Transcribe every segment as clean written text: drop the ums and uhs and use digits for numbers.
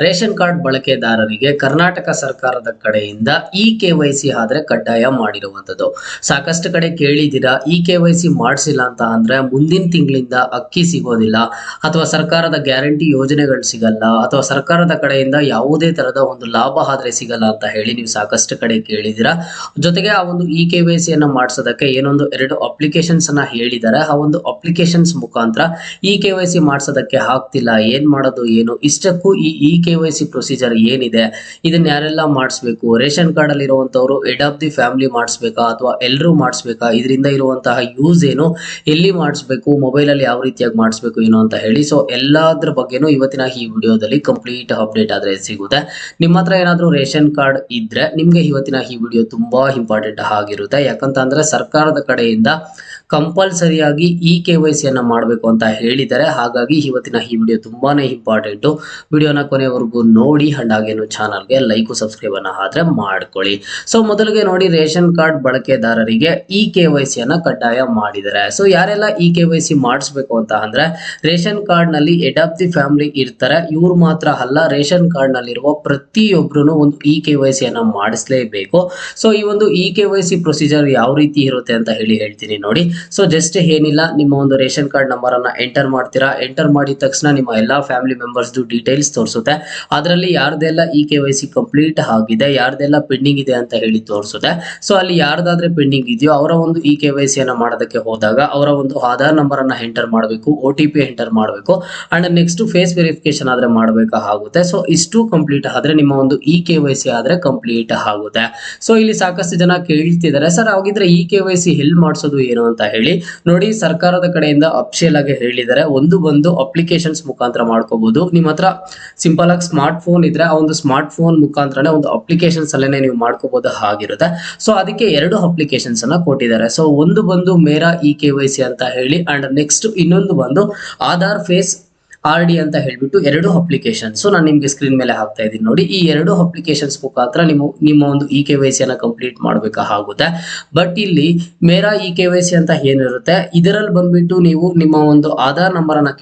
Ration card ಬಳಕೆದಾರರಿಗೆ ಕರ್ನಾಟಕ ಸರ್ಕಾರದ ಕಡೆಯಿಂದ KYC ಆದ್ರೆ ಕಡ್ಡಾಯ ಮಾಡಿರುವಂತದ್ದು. ಸಾಕಷ್ಟು ಕಡೆ ಕೇಳಿದ್ದೀರಾ, KYC ಮಾಡಿಸಿಲ್ಲ ಅಂತ ಅಂದ್ರೆ ಮುಂದಿನ ತಿಂಗಳಿಂದ ಅಕ್ಕಿ ಸಿಗೋದಿಲ್ಲ, ಅಥವಾ ಸರ್ಕಾರದ ಗ್ಯಾರಂಟಿ ಯೋಜನೆಗಳು ಸಿಗಲ್ಲ, ಅಥವಾ ಸರ್ಕಾರದ ಕಡೆಯಿಂದ ಯಾವುದೇ ತರದ ಒಂದು ಲಾಭ ಆದ್ರೆ ಸಿಗಲ್ಲ ಅಂತ ಹೇಳಿ ನೀವು ಸಾಕಷ್ಟು ಕಡೆ ಕೇಳಿದ್ದೀರಾ. ಜೊತೆಗೆ ಆ ಒಂದು KYC ಅನ್ನ ಮಾಡಿಸೋದಕ್ಕೆ ಏನೊಂದು 2 ಅಪ್ಲಿಕೇಶನ್ಸ್ ಅನ್ನ ಹೇಳಿದ್ದಾರೆ. ಆ ಒಂದು ಅಪ್ಲಿಕೇಶನ್ಸ್ ಮುಖಾಂತರ KYC ಮಾಡಿಸೋದಕ್ಕೆ ಆಗ್ತಿಲ್ಲ, ಏನ್ ಮಾಡೋದು ಏನು, ಇಷ್ಟಕ್ಕೂ ಈ KYC ಪ್ರೊಸೀಜರ್ ಏನಿದೆ, ಇದನ್ನ ಯಾರೆಲ್ಲ ಮಾಡಿಸ್ಬೇಕು, ರೇಷನ್ ಕಾರ್ಡ್ ಅಲ್ಲಿ ಇರುವಂತವ್ರು ಹೆಡ್ ಆಫ್ ದಿ ಫ್ಯಾಮಿಲಿ ಮಾಡಿಸ್ಬೇಕಾ ಅಥವಾ ಎಲ್ಲರೂ ಮಾಡಿಸ್ಬೇಕಾ, ಇದರಿಂದ ಇರುವಂತಹ ಯೂಸ್ ಏನು, ಎಲ್ಲಿ ಮಾಡಿಸ್ಬೇಕು, ಮೊಬೈಲ್ ಅಲ್ಲಿ ಯಾವ ರೀತಿಯಾಗಿ ಮಾಡಿಸ್ಬೇಕು ಏನು ಅಂತ ಹೇಳಿ. ಸೊ ಎಲ್ಲಾದ್ರ ಬಗ್ಗೆನೂ ಇವತ್ತಿನ ಈ ವಿಡಿಯೋದಲ್ಲಿ ಕಂಪ್ಲೀಟ್ ಅಪ್ಡೇಟ್ ಆದ್ರೆ ಸಿಗುತ್ತೆ. ನಿಮ್ಮ ಹತ್ರ ಏನಾದ್ರೂ ರೇಷನ್ ಕಾರ್ಡ್ ಇದ್ರೆ ನಿಮ್ಗೆ ಇವತ್ತಿನ ಈ ವಿಡಿಯೋ ತುಂಬಾ ಇಂಪಾರ್ಟೆಂಟ್ ಆಗಿರುತ್ತೆ. ಯಾಕಂತ ಅಂದ್ರೆ ಸರ್ಕಾರದ ಕಡೆಯಿಂದ ಕಂಪಲ್ಸರಿಯಾಗಿ KYC ಅನ್ನ ಮಾಡಬೇಕು ಅಂತ ಹೇಳಿದ್ದಾರೆ. ಹಾಗಾಗಿ ಇವತ್ತಿನ ಈ ವಿಡಿಯೋ ತುಂಬಾನೇ ಇಂಪಾರ್ಟೆಂಟ್. ವಿಡಿಯೋನ ಕೊನೆವರೆಗೂ ನೋಡಿ, ಅಂಡ್ ಹಾಗೇನು ಚಾನಲ್ಗೆ ಲೈಕ್ ಸಬ್ಸ್ಕ್ರೈಬ್ ಅನ್ನ ಆದ್ರೆ ಮಾಡ್ಕೊಳ್ಳಿ. ಸೊ ಮೊದಲಿಗೆ ನೋಡಿ, ರೇಷನ್ ಕಾರ್ಡ್ ಬಳಕೆದಾರರಿಗೆ KYC ಅನ್ನ ಕಡ್ಡಾಯ ಮಾಡಿದ್ದಾರೆ. ಸೊ ಯಾರೆಲ್ಲ KYC ಮಾಡಿಸ್ಬೇಕು ಅಂತ ಅಂದ್ರೆ, ರೇಷನ್ ಕಾರ್ಡ್ ನಲ್ಲಿ ಹೆಡ್ ಆಫ್ ದಿ ಫ್ಯಾಮಿಲಿ ಇರ್ತಾರೆ, ಇವ್ರು ಮಾತ್ರ ಅಲ್ಲ, ರೇಷನ್ ಕಾರ್ಡ್ ನಲ್ಲಿರುವ ಪ್ರತಿಯೊಬ್ರು ಒಂದು KYC ಅನ್ನ ಮಾಡಿಸ್ಲೇಬೇಕು. ಸೊ ಈ ಒಂದು KYC ಪ್ರೊಸೀಜರ್ ಯಾವ ರೀತಿ ಇರುತ್ತೆ ಅಂತ ಹೇಳ್ತೀನಿ ನೋಡಿ. ಸೊ ಜಸ್ಟ್ ಏನಿಲ್ಲ, ನಿಮ್ಮ ಒಂದು ರೇಷನ್ ಕಾರ್ಡ್ ನಂಬರ್ ಅನ್ನ ಎಂಟರ್ ಮಾಡ್ತೀರಾ. ಎಂಟರ್ ಮಾಡಿದ ತಕ್ಷಣ ನಿಮ್ಮ ಎಲ್ಲಾ ಫ್ಯಾಮಿಲಿ ಮೆಂಬರ್ಸ್ ಡೀಟೇಲ್ಸ್ ತೋರಿಸುತ್ತೆ. ಅದರಲ್ಲಿ ಯಾರ್ದೆಲ್ಲ KYC ಕಂಪ್ಲೀಟ್ ಆಗಿದೆ, ಯಾರ್ದೆಲ್ಲ ಪೆಂಡಿಂಗ್ ಇದೆ ಅಂತ ಹೇಳಿ ತೋರಿಸುತ್ತೆ. ಸೊ ಅಲ್ಲಿ ಯಾರ್ದಾದ್ರೆ ಪೆಂಡಿಂಗ್ ಇದೆಯೋ ಅವರ ಒಂದು KYC ಅನ್ನ ಮಾಡೋದಕ್ಕೆ ಹೋದಾಗ ಅವರ ಒಂದು ಆಧಾರ್ ನಂಬರ್ ಅನ್ನ ಎಂಟರ್ ಮಾಡಬೇಕು, OTP ಎಂಟರ್ ಮಾಡಬೇಕು, ಅಂಡ್ ನೆಕ್ಸ್ಟ್ ಫೇಸ್ ವೆರಿಫಿಕೇಶನ್ ಆದ್ರೆ ಮಾಡಬೇಕಾಗುತ್ತೆ. ಸೊ ಇಷ್ಟು ಕಂಪ್ಲೀಟ್ ಆದ್ರೆ ನಿಮ್ಮ ಒಂದು KYC ಆದ್ರೆ ಕಂಪ್ಲೀಟ್ ಆಗುತ್ತೆ. ಸೊ ಇಲ್ಲಿ ಸಾಕಷ್ಟು ಜನ ಕೇಳ್ತಿದ್ದಾರೆ, ಸರ್ ಹಾಗಿದ್ರೆ KYC ಎಲ್ಲಿ ಮಾಡಿಸೋದು ಏನು ಅಂತ ಹೇಳಿ. ನೋಡಿ, ಸರ್ಕಾರದ ಕಡೆಯಿಂದ ಅಫಿಷಿಯಲ್ ಆಗಿ ಹೇಳಿದ್ದಾರೆ, ಒಂದು ಅಪ್ಲಿಕೇಶನ್ಸ್ ಮುಖಾಂತರ ಮಾಡ್ಕೋಬಹುದು. ನಿಮ್ಮ ಹತ್ರ ಸಿಂಪಲ್ ಆಗಿ ಸ್ಮಾರ್ಟ್ ಫೋನ್ ಇದ್ರೆ ಆ ಒಂದು ಸ್ಮಾರ್ಟ್ ಫೋನ್ ಮುಖಾಂತರನೇ ಒಂದು ಅಪ್ಲಿಕೇಶನ್ಸ್ ಅಲ್ಲೇನೆ ನೀವು ಮಾಡ್ಕೋಬಹುದು ಆಗಿರುತ್ತೆ. ಸೊ ಅದಕ್ಕೆ 2 ಅಪ್ಲಿಕೇಶನ್ಸ್ ಅನ್ನ ಕೊಟ್ಟಿದ್ದಾರೆ. ಸೊ ಒಂದು ಮೇರಾ KYC ಅಂತ ಹೇಳಿ, ಅಂಡ್ ನೆಕ್ಸ್ಟ್ ಇನ್ನೊಂದು ಆಧಾರ್ ಫೇಸ್ RD ಅಂತ ಹೇಳ್ಬಿಟ್ಟು 2 ಅಪ್ಲಿಕೇಶನ್ಸ್ ನಾನು ನಿಮ್ಗೆ ಸ್ಕ್ರೀನ್ ಮೇಲೆ ಹಾಕ್ತಾ ಇದ್ದೀನಿ ನೋಡಿ. ಈ 2 ಅಪ್ಲಿಕೇಶನ್ಸ್ ಮುಖಾಂತರ ನಿಮ್ಮ ಒಂದು KYC ಅನ್ನ ಕಂಪ್ಲೀಟ್ ಮಾಡಬೇಕಾಗುತ್ತೆ. ಬಟ್ ಇಲ್ಲಿ ಮೇರಾ KYC ಅಂತ ಏನಿರುತ್ತೆ, ಇದರಲ್ಲಿ ಬಂದ್ಬಿಟ್ಟು ನೀವು ನಿಮ್ಮ ಒಂದು ಆಧಾರ್ ನಂಬರ್ ಅನ್ನ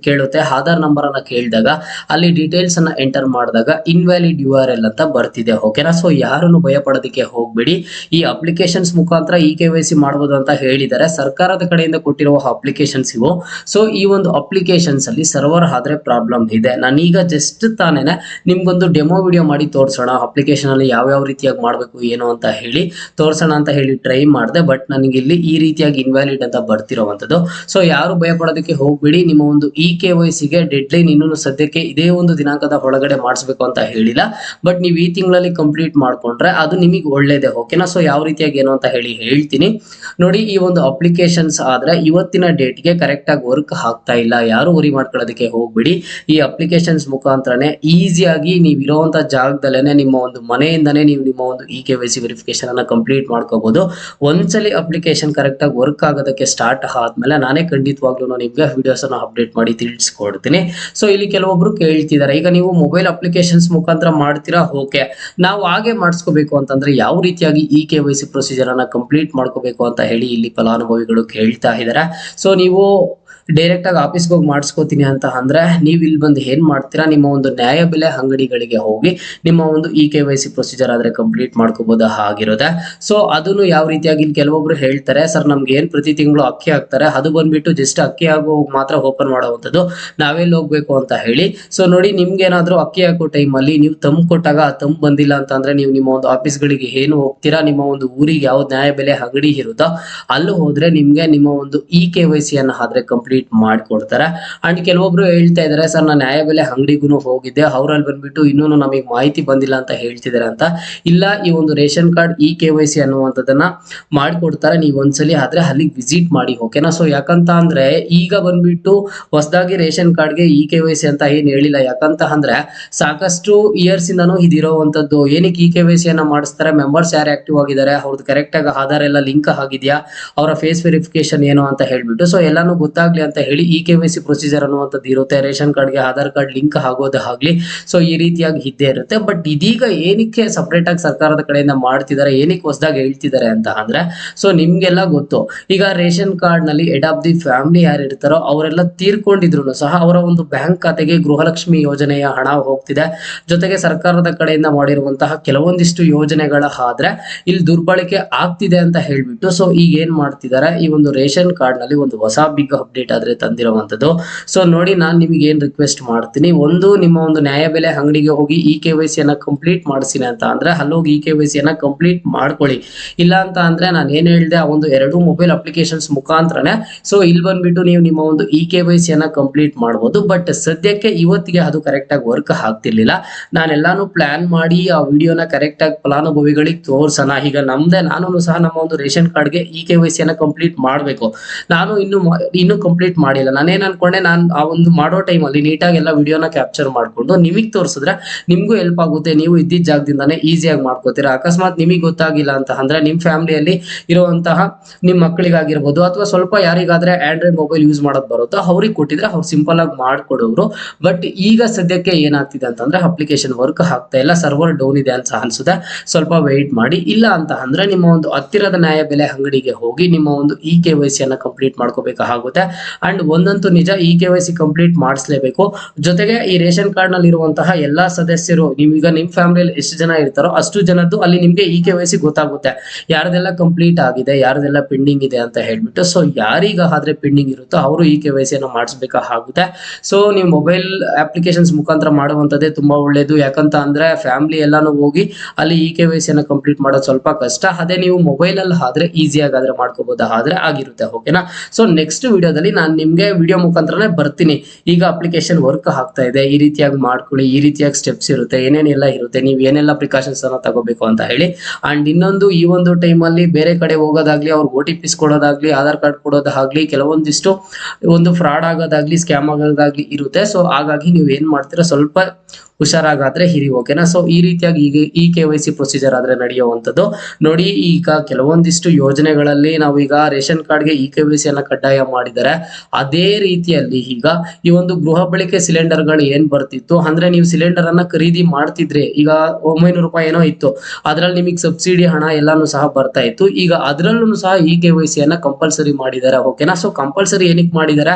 ಕೇಳುತ್ತೆ. ಆಧಾರ್ ನಂಬರ್ ಅನ್ನ ಕೇಳಿದಾಗ ಅಲ್ಲಿ ಡೀಟೇಲ್ಸ್ ಅನ್ನ ಎಂಟರ್ ಮಾಡಿದಾಗ ಇನ್ವ್ಯಾಲಿಡ್ URL ಅಂತ ಬರ್ತಿದೆ, ಓಕೆನಾ. ಸೊ ಯಾರನ್ನು ಭಯ ಪಡೋದಕ್ಕೆ ಹೋಗ್ಬೇಡಿ. ಈ ಅಪ್ಲಿಕೇಶನ್ಸ್ ಮುಖಾಂತರ KYC ಮಾಡಬಹುದು ಅಂತ ಹೇಳಿದ್ದಾರೆ. ಸರ್ಕಾರದ ಕಡೆಯಿಂದ ಕೊಟ್ಟಿರುವ ಅಪ್ಲಿಕೇಶನ್ಸ್ ಇವು. ಸೊ ಈ ಒಂದು ಅಪ್ಲಿಕೇಶನ್ಸ್ ಅಲ್ಲಿ ಸರ್ವರ್ ಆದ್ರೆ ಪ್ರಾಬ್ಲಮ್ ಇದೆ. ನಾನೀಗ ಜಸ್ಟ್ ತಾನೇನೆ ನಿಮ್ಗೊಂದು ಡೆಮೋ ವಿಡಿಯೋ ಮಾಡಿ ತೋರಿಸೋಣ, ಅಪ್ಲಿಕೇಶನ್ ಅಲ್ಲಿ ಯಾವ ರೀತಿಯಾಗಿ ಮಾಡಬೇಕು ಏನು ಅಂತ ಹೇಳಿ ತೋರಿಸೋಣ ಅಂತ ಹೇಳಿ ಟ್ರೈ ಮಾಡಿದೆ. ಬಟ್ ನನಗೆ ಇಲ್ಲಿ ಈ ರೀತಿಯಾಗಿ ಇನ್ವ್ಯಾಲಿಡ್ ಅಂತ ಬರ್ತಿರೋವಂಥದ್ದು. ಸೊ ಯಾರು ಭಯ ಪಡೋದಕ್ಕೆ ಹೋಗ್ಬೇಡಿ. ನಿಮ್ಮ ಒಂದು KYC ಗೆ ಡೆಡ್ ಲೈನ್ ಇನ್ನೂ ಸದ್ಯಕ್ಕೆ ಇದೇ ಒಂದು ದಿನಾಂಕದ ಒಳಗಡೆ ಮಾಡಿಸ್ಬೇಕು ಅಂತ ಹೇಳಿಲ್ಲ. ಬಟ್ ನೀವು ಈ ತಿಂಗಳಲ್ಲಿ ಕಂಪ್ಲೀಟ್ ಮಾಡ್ಕೊಂಡ್ರೆ ಅದು ನಿಮಗೆ ಒಳ್ಳೇದೇ, ಓಕೆನಾ. ಸೊ ಯಾವ ರೀತಿಯಾಗಿ ಏನು ಅಂತ ಹೇಳ್ತೀನಿ ನೋಡಿ. ಈ ಒಂದು ಅಪ್ಲಿಕೇಶನ್ಸ್ ಆದ್ರೆ ಇವತ್ತಿನ ಡೇಟ್ಗೆ ಕರೆಕ್ಟ್ ಆಗಿ ವರ್ಕ್ ಆಗ್ತಾ ಇಲ್ಲ, ಯಾರು ವರಿ ಮಾಡ್ಕೊಳ್ಳೋದಕ್ಕೆ ಹೋಗ್ಬಿಡಿ. ಈ ಅಪ್ಲಿಕೇಶನ್ಸ್ ಮುಖಾಂತರನೇ ಈಸಿಯಾಗಿ ನೀವು ಇರುವಂತ ಜಾಗದಲ್ಲೇನೆ ನಿಮ್ಮ ಒಂದು ಮನೆಯಿಂದನೇ ನೀವು ನಿಮ್ಮ ಒಂದು KYC ವೆರಿಫಿಕೇಶನ್ ಅನ್ನ ಕಂಪ್ಲೀಟ್ ಮಾಡ್ಕೋಬಹುದು. ಒಂದ್ಸಲಿ ಅಪ್ಲಿಕೇಶನ್ ಕರೆಕ್ಟ್ ಆಗಿ ವರ್ಕ್ ಆಗೋದಕ್ಕೆ ಸ್ಟಾರ್ಟ್ ಆದ್ಮೇಲೆ ನಾನೇ ಖಂಡಿತವಾಗ್ಲೂ ನಿಮ್ಗೆ ವಿಡಿಯೋಸ್ ಅನ್ನ ಅಪ್ಡೇಟ್ ಮಾಡಿ ತಿಳಿಸ್ಕೊಡ್ತೀನಿ. ಸೊ ಇಲ್ಲಿ ಕೆಲವೊಬ್ರು ಕೇಳ್ತಿದ್ದಾರೆ, ಈಗ ನೀವು ಮೊಬೈಲ್ ಅಪ್ಲಿಕೇಶನ್ಸ್ ಮುಖಾಂತರ ಮಾಡ್ತೀರಾ, ಓಕೆ, ನಾವು ಹಾಗೆ ಮಾಡಿಸ್ಕೋಬೇಕು ಅಂತಂದ್ರೆ ಯಾವ ರೀತಿಯಾಗಿ KYC ಪ್ರೊಸೀಜರ್ ಅನ್ನ ಕಂಪ್ಲೀಟ್ ಮಾಡ್ಕೋಬೇಕು ಅಂತ ಹೇಳಿ ಇಲ್ಲಿ ಫಲಾನುಭವಿಗಳು ಕೇಳ್ತಾ ಇದ್ದಾರೆ. ಸೊ ನೀವು ಡೈರೆಕ್ಟ್ ಆಗಿ ಆಫೀಸ್ಗೆ ಹೋಗಿ ಮಾಡಿಸ್ಕೋತೀನಿ ಅಂತ ಅಂದ್ರೆ ನೀವು ಇಲ್ಲಿ ಬಂದು ಏನ್ ಮಾಡ್ತೀರಾ, ನಿಮ್ಮ ಒಂದು ನ್ಯಾಯಬೆಲೆ ಅಂಗಡಿಗಳಿಗೆ ಹೋಗಿ ನಿಮ್ಮ ಒಂದು KYC ಪ್ರೊಸೀಜರ್ ಆದ್ರೆ ಕಂಪ್ಲೀಟ್ ಮಾಡ್ಕೋಬಹುದು ಆಗಿರೋದೆ. ಸೊ ಅದನ್ನು ಯಾವ ರೀತಿಯಾಗಿ ಇಲ್ಲಿ ಕೆಲವೊಬ್ರು ಹೇಳ್ತಾರೆ, ಸರ್ ನಮ್ಗೆ ಏನ್ ಪ್ರತಿ ತಿಂಗಳು ಅಕ್ಕಿ ಹಾಕ್ತಾರೆ, ಅದು ಬಂದ್ಬಿಟ್ಟು ಜಸ್ಟ್ ಅಕ್ಕಿ ಆಗೋ ಮಾತ್ರ ಓಪನ್ ಮಾಡುವಂಥದ್ದು, ನಾವೆಲ್ಲಿ ಹೋಗ್ಬೇಕು ಅಂತ ಹೇಳಿ. ಸೊ ನೋಡಿ, ನಿಮ್ಗೆ ಏನಾದ್ರು ಅಕ್ಕಿ ಹಾಕೋ ಟೈಮಲ್ಲಿ ನೀವು ತಂಬ್ ಕೊಟ್ಟಾಗ ಆ ತಂಬ್ ಬಂದಿಲ್ಲ ಅಂತ ಅಂದ್ರೆ ನೀವು ನಿಮ್ಮ ಒಂದು ಆಫೀಸ್ಗಳಿಗೆ ಏನು ಹೋಗ್ತೀರಾ, ನಿಮ್ಮ ಒಂದು ಊರಿಗೆ ಯಾವ ನ್ಯಾಯಬೆಲೆ ಅಂಗಡಿ ಇರುತ್ತೋ ಅಲ್ಲಿ ಹೋದ್ರೆ ನಿಮ್ಗೆ ನಿಮ್ಮ ಒಂದು KYC ಅನ್ನ ಆದ್ರೆ ಕಂಪ್ಲೀಟ್ ಮಾಡಿಕೊಡ್ತಾರೆ. ಅಂಡ್ ಕೆಲವೊಬ್ರು ಹೇಳ್ತಾ ಇದಾರೆ, ಸರ್ ನಾನು ನ್ಯಾಯಬೆಲೆ ಅಂಗಡಿಗೂ ಹೋಗಿದ್ದೆ, ಅವರಲ್ಲಿ ಬಂದ್ಬಿಟ್ಟು ಇನ್ನೂ ನಮಗೆ ಮಾಹಿತಿ ಬಂದಿಲ್ಲ ಅಂತ ಹೇಳ್ತಿದ್ದಾರೆ ಅಂತ. ಇಲ್ಲ, ಈ ಒಂದು ರೇಷನ್ ಕಾರ್ಡ್ KYC ಅನ್ನುವಂಥದ್ದನ್ನ ಮಾಡಿಕೊಡ್ತಾರೆ, ನೀವು ಒಂದ್ಸಲಿ ಆದ್ರೆ ಅಲ್ಲಿಗೆ ವಿಸಿಟ್ ಮಾಡಿ, ಓಕೆನಾ. ಸೊ ಯಾಕಂತ ಅಂದ್ರೆ ಈಗ ಬಂದ್ಬಿಟ್ಟು ಹೊಸದಾಗಿ ರೇಷನ್ ಕಾರ್ಡ್ಗೆ KYC ಅಂತ ಏನ್ ಹೇಳಿಲ್ಲ. ಯಾಕಂತ ಅಂದ್ರೆ ಸಾಕಷ್ಟು ಇಯರ್ಸ್ ಇಂದಾನು ಇದಿರೋವಂಥದ್ದು. ಏನಕ್ಕೆ KYC ಅನ್ನ ಮಾಡಿಸ್ತಾರೆ, ಮೆಂಬರ್ಸ್ ಯಾರು ಆಕ್ಟಿವ್ ಆಗಿದ್ದಾರೆ, ಅವ್ರದ್ದು ಕರೆಕ್ಟ್ ಆಗಿ ಆಧಾರ್ ಎಲ್ಲ ಲಿಂಕ್ ಆಗಿದೆಯಾ, ಅವರ ಫೇಸ್ ವೆರಿಫಿಕೇಶನ್ ಏನು ಅಂತ ಹೇಳ್ಬಿಟ್ಟು. ಸೊ ಎಲ್ಲಾನು ಗೊತ್ತಾಗ್ಲಿ ಆಗ್ಲಿ ಅಂತ ಹೇಳಿ KYC ಪ್ರೊಸೀಜರ್ ಅನ್ನುವಂಥದ್ದು ಇರುತ್ತೆ. ರೇಷನ್ ಕಾರ್ಡ್ಗೆ ಆಧಾರ್ ಕಾರ್ಡ್ ಲಿಂಕ್ ಆಗೋದಾಗ್ಲಿ, ಸೊ ಈ ರೀತಿಯಾಗಿ ಇದ್ದೇ ಇರುತ್ತೆ. ಬಟ್ ಇದೀಗ ಏನಕ್ಕೆ ಸಪರೇಟ್ ಆಗಿ ಸರ್ಕಾರದ ಕಡೆಯಿಂದ ಮಾಡ್ತಿದ್ದಾರೆ, ಏನಕ್ಕೆ ಹೊಸದಾಗಿ ಹೇಳ್ತಿದ್ದಾರೆ ಅಂತ ಅಂದ್ರೆ, ಸೊ ನಿಮ್ಗೆಲ್ಲ ಗೊತ್ತು, ಈಗ ರೇಷನ್ ಕಾರ್ಡ್ ನಲ್ಲಿ ಹೆಡ್ ಆಫ್ ದಿ ಫ್ಯಾಮಿಲಿ ಯಾರು ಇರ್ತಾರೋ ಅವರೆಲ್ಲ ತೀರ್ಕೊಂಡಿದ್ರು ಸಹ ಅವರ ಒಂದು ಬ್ಯಾಂಕ್ ಖಾತೆಗೆ ಗೃಹಲಕ್ಷ್ಮಿ ಯೋಜನೆಯ ಹಣ ಹೋಗ್ತಿದೆ. ಜೊತೆಗೆ ಸರ್ಕಾರದ ಕಡೆಯಿಂದ ಮಾಡಿರುವಂತಹ ಕೆಲವೊಂದಿಷ್ಟು ಯೋಜನೆಗಳ ಆದ್ರೆ ಇಲ್ಲಿ ದುರ್ಬಳಕೆ ಆಗ್ತಿದೆ ಅಂತ ಹೇಳ್ಬಿಟ್ಟು, ಸೊ ಈಗ ಏನ್ ಮಾಡ್ತಿದ್ದಾರೆ, ಈ ಒಂದು ರೇಷನ್ ಕಾರ್ಡ್ ನಲ್ಲಿ ಒಂದು ಹೊಸ ಬಿಗ್ ಅಪ್ಡೇಟ್ ಆದ್ರೆ ತಂದಿರುವಂತದ್ದು. ಸೊ ನೋಡಿ, ನಾನ್ ನಿಮಗೆ ಏನ್ ರಿಕ್ವೆಸ್ಟ್ ಮಾಡ್ತೀನಿ, ಒಂದು ನಿಮ್ಮ ಒಂದು ನ್ಯಾಯಬೆಲೆ ಅಂಗಡಿಗೆ ಹೋಗಿ KYC ಅನ್ನ ಕಂಪ್ಲೀಟ್ ಮಾಡಿಸಿನಿ ಅಂತ ಅಂದ್ರೆ ಅಲ್ಲೋಗಿ KYC ಅನ್ನ ಕಂಪ್ಲೀಟ್ ಮಾಡ್ಕೊಳ್ಳಿ. ಇಲ್ಲ ಅಂತ ಅಂದ್ರೆ ನಾನು ಏನ್ ಹೇಳ್ದೆ, ಆ ಒಂದು 2 ಮೊಬೈಲ್ ಅಪ್ಲಿಕೇಶನ್ಸ್ ಮುಖಾಂತರನೇ ಸೊ ಇಲ್ಲಿ ಬಂದ್ಬಿಟ್ಟು ನೀವು ನಿಮ್ಮ ಒಂದು KYC ಅನ್ನ ಕಂಪ್ಲೀಟ್ ಮಾಡಬಹುದು. ಬಟ್ ಸದ್ಯಕ್ಕೆ ಇವತ್ತಿಗೆ ಅದು ಕರೆಕ್ಟ್ ಆಗಿ ವರ್ಕ್ ಆಗ್ತಿರ್ಲಿಲ್ಲ. ನಾನೆಲ್ಲಾನು ಪ್ಲಾನ್ ಮಾಡಿ ಆ ವಿಡಿಯೋನ ಕರೆಕ್ಟ್ ಆಗಿ ಫಲಾನುಭವಿಗಳಿಗೆ ತೋರ್ಸೋಣ. ಈಗ ನಾನು ಸಹ ನಮ್ಮ ಒಂದು ರೇಷನ್ ಕಾರ್ಡ್ಗೆ KYC ಅನ್ನ ಕಂಪ್ಲೀಟ್ ಮಾಡಬೇಕು. ನಾನು ಇನ್ನು ಕಂಪ್ಲೀಟ್ ಮಾಡಿಲ್ಲ. ನಾನೇನ್ ಅನ್ಕೊಂಡೆ, ನಾನು ಆ ಒಂದು ಮಾಡೋ ಟೈಮಲ್ಲಿ ನೀಟಾಗಿ ಎಲ್ಲ ವಿಡಿಯೋನ ಕ್ಯಾಪ್ಚರ್ ಮಾಡ್ಕೊಂಡು ನಿಮಗೆ ತೋರಿಸಿದ್ರೆ ನಿಮ್ಗೂ ಹೆಲ್ಪ್ ಆಗುತ್ತೆ. ನೀವು ಇದ್ದಿದ್ದ ಜಾಗದಿಂದಾನೇ ಈಸಿಯಾಗಿ ಮಾಡ್ಕೋತೀರಾ. ಅಕಸ್ಮಾತ್ ನಿಮಗೆ ಗೊತ್ತಾಗಿಲ್ಲ ಅಂತ ಅಂದ್ರೆ ನಿಮ್ ಫ್ಯಾಮಿಲಿಯಲ್ಲಿ ಇರುವಂತಹ ನಿಮ್ ಮಕ್ಕಳಿಗಾಗಿರ್ಬೋದು ಅಥವಾ ಸ್ವಲ್ಪ ಯಾರಿಗಾದ್ರೆ ಆಂಡ್ರಾಯ್ಡ್ ಮೊಬೈಲ್ ಯೂಸ್ ಮಾಡೋದು ಬರುತ್ತೋ ಅವ್ರಿಗೆ ಕೊಟ್ಟಿದ್ರೆ ಅವ್ರು ಸಿಂಪಲ್ ಆಗಿ ಮಾಡ್ಕೊಡೋರು. ಬಟ್ ಈಗ ಸದ್ಯಕ್ಕೆ ಏನಾಗ್ತಿದೆ ಅಂತಂದ್ರೆ ಅಪ್ಲಿಕೇಶನ್ ವರ್ಕ್ ಆಗ್ತಾ ಇಲ್ಲ, ಸರ್ವರ್ ಡೌನ್ ಇದೆ ಅಂತ ಅನ್ಸುತ್ತೆ. ಸ್ವಲ್ಪ ವೆಯ್ಟ್ ಮಾಡಿ. ಇಲ್ಲ ಅಂತ ಅಂದ್ರೆ ನಿಮ್ಮ ಒಂದು ಹತ್ತಿರದ ನ್ಯಾಯಬೆಲೆ ಅಂಗಡಿಗೆ ಹೋಗಿ ನಿಮ್ಮ ಒಂದು KYC ಅನ್ನ ಕಂಪ್ಲೀಟ್ ಮಾಡ್ಕೋಬೇಕಾಗುತ್ತೆ. ಅಂಡ್ ಒಂದಂತೂ ನಿಜ, KYC ಕಂಪ್ಲೀಟ್ ಮಾಡಿಸ್ಲೇಬೇಕು. ಜೊತೆಗೆ ಈ ರೇಷನ್ ಕಾರ್ಡ್ ನಲ್ಲಿ ಇರುವಂತಹ ಎಲ್ಲಾ ಸದಸ್ಯರು, ನೀವೀಗ ನಿಮ್ ಫ್ಯಾಮಿಲಿಯಲ್ಲಿ ಎಷ್ಟು ಜನ ಇರ್ತಾರೋ ಅಷ್ಟು ಜನದ್ದು ಅಲ್ಲಿ ನಿಮ್ಗೆ KYC ಗೊತ್ತಾಗುತ್ತೆ, ಯಾರದೆಲ್ಲ ಕಂಪ್ಲೀಟ್ ಆಗಿದೆ, ಯಾರದೆಲ್ಲ ಪೆಂಡಿಂಗ್ ಇದೆ ಅಂತ ಹೇಳ್ಬಿಟ್ಟು. ಸೊ ಯಾರೀಗ ಆದ್ರೆ ಪೆಂಡಿಂಗ್ ಇರುತ್ತೋ ಅವರು KYC ಅನ್ನ ಮಾಡಿಸ್ಬೇಕಾಗುತ್ತೆ. ಸೊ ನೀವು ಮೊಬೈಲ್ ಅಪ್ಲಿಕೇಶನ್ಸ್ ಮುಖಾಂತರ ಮಾಡುವಂತದ್ದೇ ತುಂಬಾ ಒಳ್ಳೇದು. ಯಾಕಂತ ಅಂದ್ರೆ ಫ್ಯಾಮಿಲಿ ಎಲ್ಲಾನು ಹೋಗಿ ಅಲ್ಲಿ KYC ಅನ್ನ ಕಂಪ್ಲೀಟ್ ಮಾಡೋದು ಸ್ವಲ್ಪ ಕಷ್ಟ. ಅದೇ ನೀವು ಮೊಬೈಲ್ ಅಲ್ಲಿ ಆದ್ರೆ ಈಸಿಯಾಗಿ ಆದ್ರೆ ಮಾಡ್ಕೋಬಹುದು, ಆದ್ರೆ ಆಗಿರುತ್ತೆ. ಓಕೆನಾ? ಸೊ ನೆಕ್ಸ್ಟ್ ವಿಡಿಯೋದಲ್ಲಿ ನಾನು ನಿಮ್ಗೆ ವಿಡಿಯೋ ಮುಖಾಂತರನೇ ಬರ್ತೀನಿ. ಈಗ ಅಪ್ಲಿಕೇಶನ್ ವರ್ಕ್ ಆಗ್ತಾ ಇದೆ, ಈ ರೀತಿಯಾಗಿ ಮಾಡ್ಕೊಳ್ಳಿ, ಈ ರೀತಿಯಾಗಿ ಸ್ಟೆಪ್ಸ್ ಇರುತ್ತೆ, ಏನೇನೆಲ್ಲ ಇರುತ್ತೆ, ನೀವು ಏನೆಲ್ಲ ಪ್ರಿಕಾಷನ್ಸ್ ಅನ್ನ ತಗೋಬೇಕು ಅಂತ ಹೇಳಿ. ಅಂಡ್ ಇನ್ನೊಂದು, ಈ ಒಂದು ಟೈಮ್ ಅಲ್ಲಿ ಬೇರೆ ಕಡೆ ಹೋಗೋದಾಗ್ಲಿ, ಅವ್ರಿಗೆ OTPs ಕೊಡೋದಾಗ್ಲಿ, ಆಧಾರ್ ಕಾರ್ಡ್ ಕೊಡೋದಾಗ್ಲಿ, ಕೆಲವೊಂದಿಷ್ಟು ಒಂದು ಫ್ರಾಡ್ ಆಗೋದಾಗ್ಲಿ, ಸ್ಕ್ಯಾಮ್ ಆಗೋದಾಗ್ಲಿ ಇರುತ್ತೆ. ಸೊ ಹಾಗಾಗಿ ನೀವು ಏನ್ ಮಾಡ್ತೀರಾ, ಸ್ವಲ್ಪ ಹುಷಾರಾಗಾದ್ರೆ ಇರಿ. ಓಕೆನಾ? ಸೊ ಈ ರೀತಿಯಾಗಿ ಈಗ KYC ಪ್ರೊಸೀಜರ್ ಆದ್ರೆ ನಡೆಯುವಂಥದ್ದು. ನೋಡಿ, ಈಗ ಕೆಲವೊಂದಿಷ್ಟು ಯೋಜನೆಗಳಲ್ಲಿ ನಾವು ಈಗ ರೇಷನ್ ಕಾರ್ಡ್ಗೆ KYC ಅನ್ನ ಕಡ್ಡಾಯ ಮಾಡಿದ್ದಾರೆ. ಅದೇ ರೀತಿಯಲ್ಲಿ ಈಗ ಈ ಒಂದು ಗೃಹ ಬಳಕೆ ಸಿಲಿಂಡರ್ ಗಳು ಏನ್ ಬರ್ತಿತ್ತು ಅಂದ್ರೆ, ನೀವು ಸಿಲಿಂಡರ್ ಅನ್ನ ಖರೀದಿ ಮಾಡ್ತಿದ್ರೆ ಈಗ 900 ರೂಪಾಯಿ ಏನೋ ಇತ್ತು, ಅದ್ರಲ್ಲಿ ನಿಮಗೆ ಸಬ್ಸಿಡಿ ಹಣ ಎಲ್ಲಾನು ಸಹ ಬರ್ತಾ ಇತ್ತು. ಈಗ ಅದ್ರಲ್ಲೂ ಸಹ KYC ಅನ್ನ ಕಂಪಲ್ಸರಿ ಮಾಡಿದ್ದಾರೆ. ಓಕೆನಾ? ಸೊ ಕಂಪಲ್ಸರಿ ಏನಕ್ಕೆ ಮಾಡಿದ್ದಾರೆ,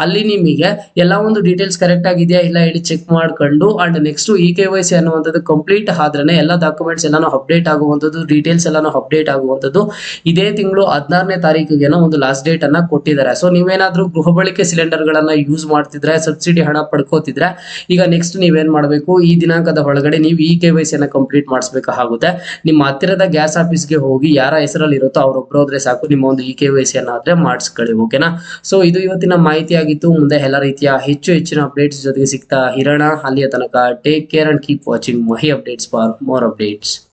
ಅಲ್ಲಿ ನಿಮಗೆ ಎಲ್ಲ ಒಂದು ಡೀಟೇಲ್ಸ್ ಕರೆಕ್ಟ್ ಆಗಿದೆಯಾ ಇಲ್ಲ ಹೇಳಿ ಚೆಕ್ ಮಾಡ್ಕೊಂಡು, ಅಂಡ್ ನೆಕ್ಸ್ಟ್ KYC ಅನ್ನುವಂಥದ್ದು ಕಂಪ್ಲೀಟ್ ಆದ್ರೆ ಎಲ್ಲ ಡಾಕ್ಯುಮೆಂಟ್ಸ್ ಎಲ್ಲಾನು ಅಪ್ಡೇಟ್ ಆಗುವಂಥದ್ದು, ಡೀಟೇಲ್ಸ್ ಎಲ್ಲಾನು ಅಪ್ಡೇಟ್ ಆಗುವಂಥದ್ದು. ಇದೇ ತಿಂಗಳು 16ನೇ ತಾರೀಕಿಗೆ ಒಂದು ಲಾಸ್ಟ್ ಡೇಟ್ ಅನ್ನ ಕೊಟ್ಟಿದ್ದಾರೆ. ಸೊ ನೀವೇನಾದ್ರೂ ಗೃಹ ಬಳಕೆ ಸಿಲಿಂಡರ್ ಗಳನ್ನ ಯೂಸ್ ಮಾಡ್ತಿದ್ರೆ, ಸಬ್ಸಿಡಿ ಹಣ ಪಡ್ಕೋತಿದ್ರೆ, ಈಗ ನೆಕ್ಸ್ಟ್ ನೀವೇನ್ ಮಾಡಬೇಕು, ಈ ದಿನಾಂಕದ ಒಳಗಡೆ ನೀವು KYC ಅನ್ನ ಕಂಪ್ಲೀಟ್ ಮಾಡಿಸ್ಬೇಕಾಗುತ್ತೆ. ನಿಮ್ಮ ಹತ್ತಿರದ ಗ್ಯಾಸ್ ಆಫೀಸ್ಗೆ ಹೋಗಿ ಯಾರ ಹೆಸರಲ್ಲಿ ಇರುತ್ತೋ ಅವ್ರೊಬ್ರು ಹೋದ್ರೆ ಸಾಕು, ನಿಮ್ಮ ಒಂದು KYC ಅನ್ನ ಆದ್ರೆ ಮಾಡಿಸ್ಕೊಳ್ಳಿ. ಓಕೆನಾ? ಸೊ ಇದು ಇವತ್ತಿನ ಮಾಹಿತಿ ಆಗಿತ್ತು. ಮುಂದೆ ಎಲ್ಲ ರೀತಿಯ ಹೆಚ್ಚಿನ ಅಪ್ಡೇಟ್ಸ್ ಜೊತೆಗೆ ಸಿಗ್ತಾ ಇರೋಣ. ಅಲ್ಲಿಯ ತನಕ take care and keep watching Mahi updates for more updates.